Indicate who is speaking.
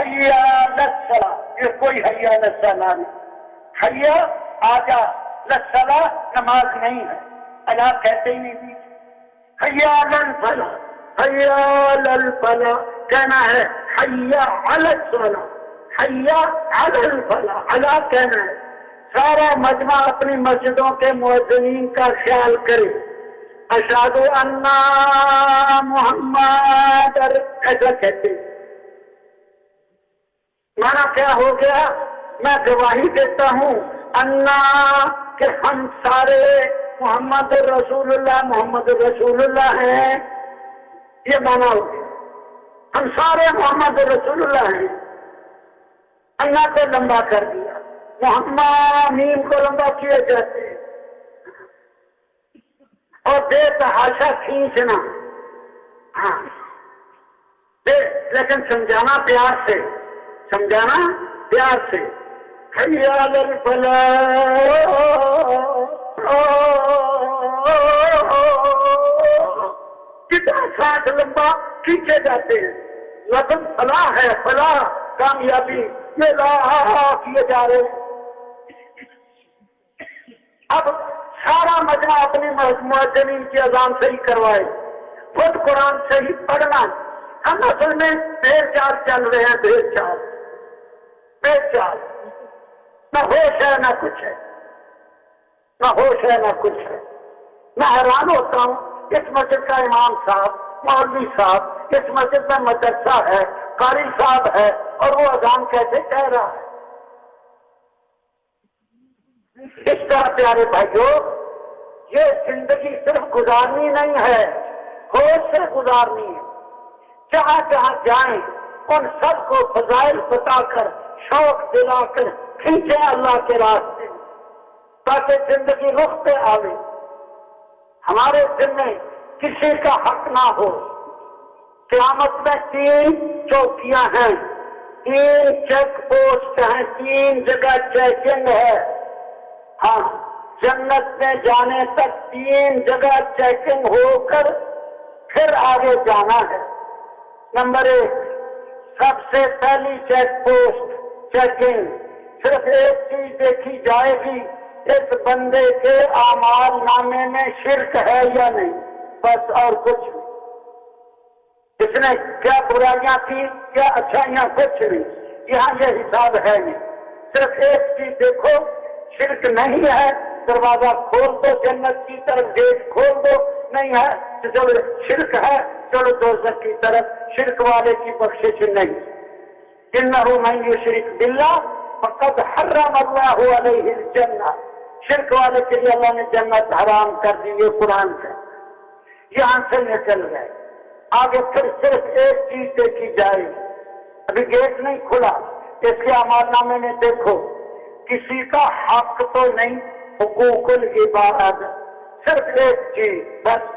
Speaker 1: حیا للصلاۃ، یہ کوئی حیا للصلاۃ نہیں، حیا آجا للصلاۃ نماز نہیں ہے، اللہ کہتے ہی نہیں تھی۔ حیا للفلاح، حیا للفلاح کہنا ہے، حیا علی الصلاۃ، حیا علی الفلاح اللہ کہنا ہے۔ سارا مجمع اپنی مسجدوں کے مؤذنین کا خیال کرے، اشہد ان محمد ایسا کہتے ہیں۔ مانا کیا ہو گیا؟ میں گواہی دیتا ہوں انا کہ ہم سارے محمد رسول اللہ ہیں، یہ مانا ہو گیا، ہم سارے محمد رسول اللہ ہیں۔ اللہ کو لمبا کر دیا، محمد میم کو لمبا کیے جاتے ہیں، اور بے تحاشا کھینچنا، ہاں لیکن سمجھانا پیار سے، سمجھانا پیار سے۔ حیا علی الفلاح، کتنا ساتھ لمبا کھینچے جاتے ہیں، لفظ فلاح ہے، فلاح کامیابی، یہ لا کیے جا رہے ہیں۔ اب سارا مجمع اپنی مؤذنین کی اذان صحیح کروائے، خود قرآن صحیح پڑھنا۔ ہم اصل میں بھیڑ چال چل رہے ہیں، بھیڑ چال، بھیڑ چال، نہ ہوش ہے نہ کچھ ہے، نہ ہوش ہے نہ کچھ ہے۔ میں حیران ہوتا ہوں، اس مسجد کا امام صاحب، مولوی صاحب، اس مسجد میں مدرسہ ہے، قاری صاحب ہے، اور وہ اذان کیسے کہہ رہا ہے؟ اس طرح پیارے بھائیوں، یہ زندگی صرف گزارنی نہیں ہے، ہوش سے گزارنی ہے۔ جہاں جہاں جائیں ان سب کو فضائل بتا کر، شوق دلا کر کھینچیں اللہ کے راستے، تاکہ زندگی رخ پہ آوے، ہمارے ذمہ کسی کا حق نہ ہو۔ قیامت میں 3 چوکیاں ہیں، 3 چیک پوسٹ ہیں، 3 جگہ چیکنگ ہے۔ ہاں، جنت میں جانے تک 3 جگہ چیکنگ ہو کر پھر آگے جانا ہے۔ نمبر 1، سب سے پہلی چیک پوسٹ چیکنگ، صرف ایک چیز دیکھی جائے گی، اس بندے کے اعمال نامے میں شرک ہے یا نہیں، بس اور کچھ نہیں۔ اس نے کیا برائیاں کی، کیا اچھائیاں، کچھ نہیں، یہاں یہ حساب ہے نہیں۔ صرف ایک چیز دیکھو، شرک نہیں ہے، دروازہ کھول دو، جنت کی طرف گیٹ کھول دو، نہیں ہے تو چلو شرک ہے، چلو دوزخ کی طرف، شرک والے کی بخشش نہیں۔ انہ من یشرک باللہ فقد حرم اللہ علیہ الجنہ، شرک والے کے لیے اللہ نے جنت حرام کر دی، یہ قرآن سے۔ یہاں سے نکل گئے، آگے پھر صرف ایک چیز دیکھی جائے گی، ابھی گیٹ نہیں کھلا، اس کے اعمال نامے میں دیکھو، کسی کا حق تو نہیں، حقوق العباد، صرف ایک چیز بس،